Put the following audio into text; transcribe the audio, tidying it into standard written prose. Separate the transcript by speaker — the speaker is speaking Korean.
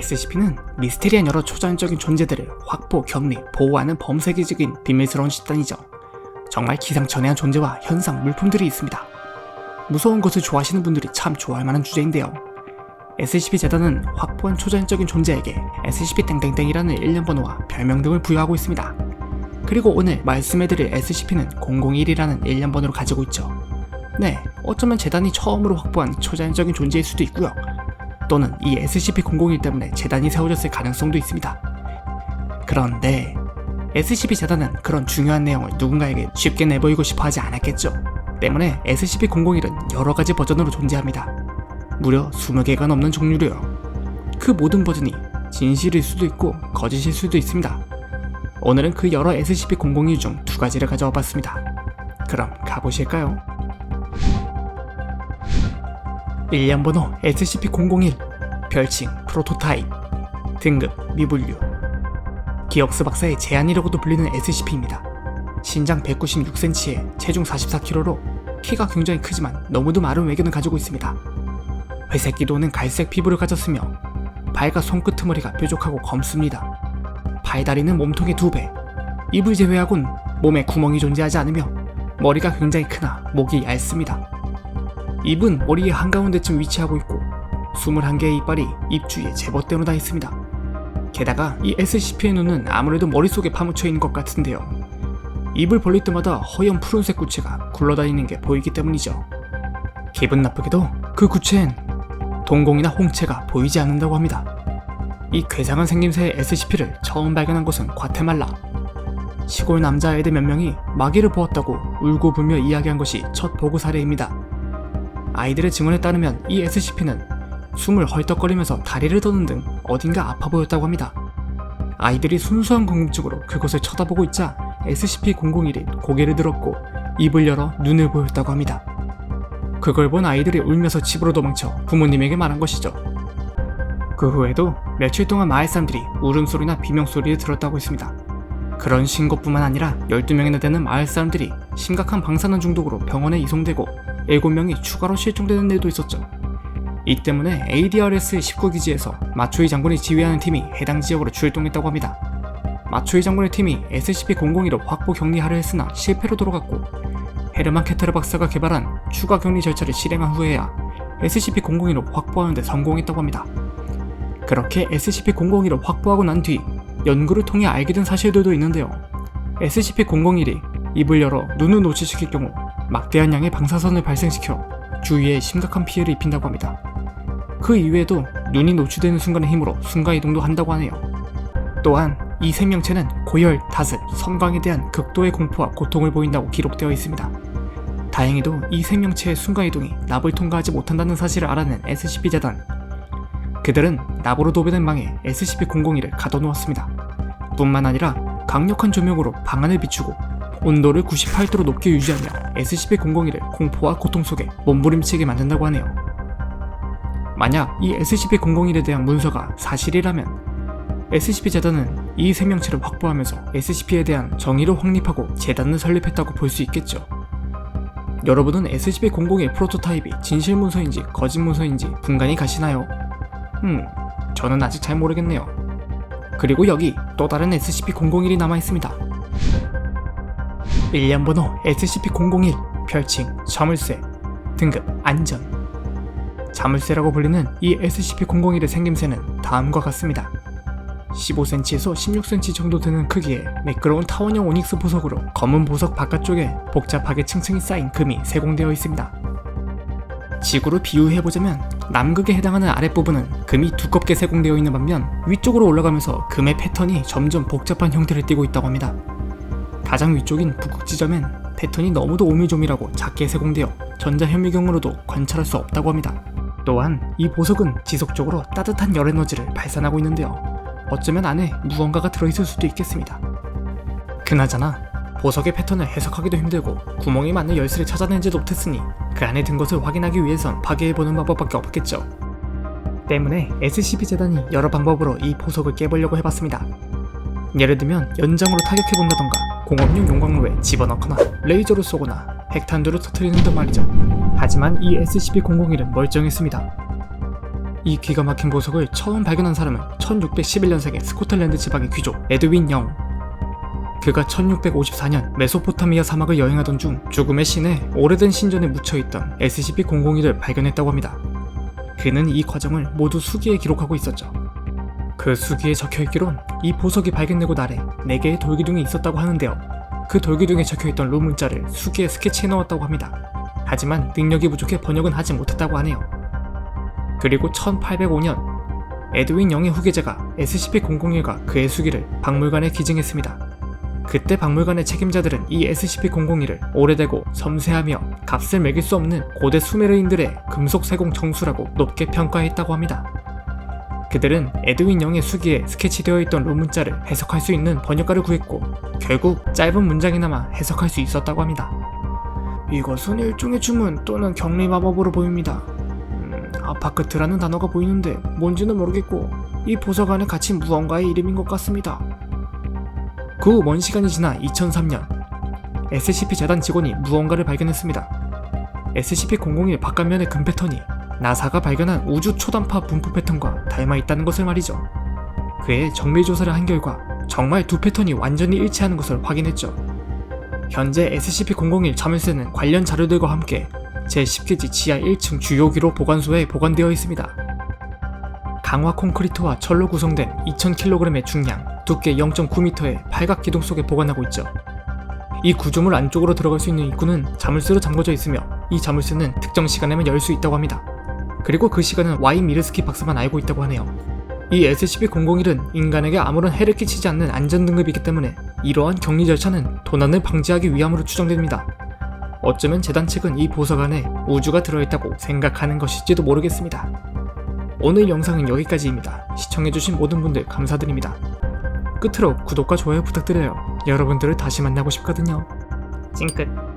Speaker 1: SCP는 미스테리한 여러 초자연적인 존재들을 확보, 격리, 보호하는 범세계적인 비밀스러운 집단이죠. 정말 기상천외한 존재와 현상, 물품들이 있습니다. 무서운 것을 좋아하시는 분들이 참 좋아할 만한 주제인데요. SCP-재단은 확보한 초자연적인 존재에게 SCP-땡땡땡이라는 일련 번호와 별명 등을 부여하고 있습니다. 그리고 오늘 말씀해드릴 SCP는 001이라는 일련 번호를 가지고 있죠. 네, 어쩌면 재단이 처음으로 확보한 초자연적인 존재일 수도 있고요. 또는 이 SCP-001 때문에 재단이 세워졌을 가능성도 있습니다. 그런데 SCP-재단은 그런 중요한 내용을 누군가에게 쉽게 내보이고 싶어 하지 않았겠죠. 때문에 SCP-001은 여러가지 버전으로 존재합니다. 무려 20개가 넘는 종류로요. 그 모든 버전이 진실일 수도 있고 거짓일 수도 있습니다. 오늘은 그 여러 SCP-001 중 2가지를 가져와 봤습니다. 그럼 가보실까요? 일련 번호 SCP-001, 별칭 프로토타입, 등급 미분류. 기억스 박사의 제안이라고도 불리는 SCP입니다. 신장 196cm에 체중 44kg로 키가 굉장히 크지만 너무도 마른 외견을 가지고 있습니다. 회색 기도는 갈색 피부를 가졌으며 발과 손끄트머리가 뾰족하고 검습니다. 발다리는 몸통의 2배, 입을 제외하곤 몸에 구멍이 존재하지 않으며 머리가 굉장히 크나 목이 얇습니다. 입은 머리의 한가운데쯤 위치하고 있고 21개의 이빨이 입 주위에 제멋대로 다 있습니다. 게다가 이 SCP의 눈은 아무래도 머릿속에 파묻혀 있는 것 같은데요. 입을 벌릴 때마다 허연 푸른색 구체가 굴러다니는 게 보이기 때문이죠. 기분 나쁘게도 그 구체엔 동공이나 홍채가 보이지 않는다고 합니다. 이 괴상한 생김새의 SCP를 처음 발견한 곳은 과테말라. 시골 남자아이들 몇 명이 마귀를 보았다고 울고불며 이야기한 것이 첫 보고 사례입니다. 아이들의 증언에 따르면 이 SCP는 숨을 헐떡거리면서 다리를 떠는 등 어딘가 아파 보였다고 합니다. 아이들이 순수한 궁금증으로 그것을 쳐다보고 있자 SCP-001이 고개를 들었고 입을 열어 눈을 보였다고 합니다. 그걸 본 아이들이 울면서 집으로 도망쳐 부모님에게 말한 것이죠. 그 후에도 며칠 동안 마을 사람들이 울음소리나 비명소리를 들었다고 했습니다. 그런 신고뿐만 아니라 12명이나 되는 마을 사람들이 심각한 방사능 중독으로 병원에 이송되고 7명이 추가로 실종되는 일도 있었죠. 이 때문에 ADRS 19기지에서 마초이 장군이 지휘하는 팀이 해당 지역으로 출동했다고 합니다. 마초이 장군의 팀이 SCP-001을 확보 격리하려 했으나 실패로 돌아갔고 헤르만 케테르 박사가 개발한 추가 격리 절차를 실행한 후에야 SCP-001을 확보하는 데 성공했다고 합니다. 그렇게 SCP-001을 확보하고 난 뒤 연구를 통해 알게 된 사실들도 있는데요. SCP-001이 입을 열어 눈을 노출시킬 경우 막대한 양의 방사선을 발생시켜 주위에 심각한 피해를 입힌다고 합니다. 그 이외에도 눈이 노출되는 순간의 힘으로 순간이동도 한다고 하네요. 또한 이 생명체는 고열, 다습, 섬광에 대한 극도의 공포와 고통을 보인다고 기록되어 있습니다. 다행히도 이 생명체의 순간이동이 납을 통과하지 못한다는 사실을 알아낸 SCP-재단. 그들은 납으로 도배된 방에 SCP-001을 가둬놓았습니다. 뿐만 아니라 강력한 조명으로 방안을 비추고 온도를 98도로 높게 유지하며 SCP-001을 공포와 고통 속에 몸부림치게 만든다고 하네요. 만약 이 SCP-001에 대한 문서가 사실이라면 SCP-재단은 이 생명체를 확보하면서 SCP에 대한 정의를 확립하고 재단을 설립했다고 볼 수 있겠죠. 여러분은 SCP-001 프로토타입이 진실 문서인지 거짓 문서인지 분간이 가시나요? 저는 아직 잘 모르겠네요. 그리고 여기 또 다른 SCP-001이 남아있습니다. 일련 번호 SCP-001, 별칭 자물쇠, 등급 안전. 자물쇠라고 불리는 이 SCP-001의 생김새는 다음과 같습니다. 15cm에서 16cm 정도 되는 크기의 매끄러운 타원형 오닉스 보석으로 검은 보석 바깥쪽에 복잡하게 층층이 쌓인 금이 세공되어 있습니다. 지구로 비유해보자면 남극에 해당하는 아랫부분은 금이 두껍게 세공되어 있는 반면 위쪽으로 올라가면서 금의 패턴이 점점 복잡한 형태를 띠고 있다고 합니다. 가장 위쪽인 북극 지점엔 패턴이 너무도 오밀조밀하고 작게 세공되어 전자현미경으로도 관찰할 수 없다고 합니다. 또한 이 보석은 지속적으로 따뜻한 열 에너지를 발산하고 있는데요. 어쩌면 안에 무언가가 들어있을 수도 있겠습니다. 그나저나 보석의 패턴을 해석하기도 힘들고 구멍이 맞는 열쇠를 찾아내지도 못했으니 그 안에 든 것을 확인하기 위해선 파괴해보는 방법밖에 없겠죠. 때문에 SCP-재단이 여러 방법으로 이 보석을 깨보려고 해봤습니다. 예를 들면 연장으로 타격해본다던가 공업용 용광로에 집어넣거나 레이저로 쏘거나 핵탄두를 터뜨리는 등 말이죠. 하지만 이 SCP-001은 멀쩡했습니다. 이 기가 막힌 보석을 처음 발견한 사람은 1611년생의 스코틀랜드 지방의 귀족 에드윈 영. 그가 1654년 메소포타미아 사막을 여행하던 중 죽음의 신에 오래된 신전에 묻혀있던 SCP-001을 발견했다고 합니다. 그는 이 과정을 모두 수기에 기록하고 있었죠. 그 수기에 적혀있기론 이 보석이 발견되고 날에 4개의 돌기둥이 있었다고 하는데요. 그 돌기둥에 적혀있던 룸 문자를 수기에 스케치해 넣었다고 합니다. 하지만 능력이 부족해 번역은 하지 못했다고 하네요. 그리고 1805년 에드윈 영의 후계자가 SCP-001과 그의 수기를 박물관에 기증했습니다. 그때 박물관의 책임자들은 이 SCP-001을 오래되고 섬세하며 값을 매길 수 없는 고대 수메르인들의 금속 세공 정수라고 높게 평가했다고 합니다. 그들은 에드윈 영의 수기에 스케치되어 있던 룸 문자를 해석할 수 있는 번역가를 구했고 결국 짧은 문장이나마 해석할 수 있었다고 합니다. 이것은 일종의 주문 또는 격리 마법으로 보입니다. 아파크트라는 단어가 보이는데 뭔지는 모르겠고 이 보석 안에 갇힌 무언가의 이름인 것 같습니다. 그 후 먼 시간이 지나 2003년 SCP 재단 직원이 무언가를 발견했습니다. SCP-001 바깥면의 금 패턴이 나사가 발견한 우주 초단파 분포 패턴과 닮아있다는 것을 말이죠. 그의 정밀 조사를 한 결과 정말 두 패턴이 완전히 일치하는 것을 확인했죠. 현재 SCP-001 자물쇠는 관련 자료들과 함께 제10기지 지하 1층 주요기로 보관소에 보관되어 있습니다. 강화 콘크리트와 철로 구성된 2000kg의 중량, 두께 0.9m의 팔각 기둥 속에 보관하고 있죠. 이 구조물 안쪽으로 들어갈 수 있는 입구는 자물쇠로 잠궈져 있으며 이 자물쇠는 특정 시간에만 열 수 있다고 합니다. 그리고 그 시간은 Y 미르스키 박사만 알고 있다고 하네요. 이 SCP-001은 인간에게 아무런 해를 끼치지 않는 안전등급이기 때문에 이러한 격리 절차는 도난을 방지하기 위함으로 추정됩니다. 어쩌면 재단 측은 이 보석 안에 우주가 들어있다고 생각하는 것일지도 모르겠습니다. 오늘 영상은 여기까지입니다. 시청해주신 모든 분들 감사드립니다. 끝으로 구독과 좋아요 부탁드려요. 여러분들을 다시 만나고 싶거든요. 찡끗.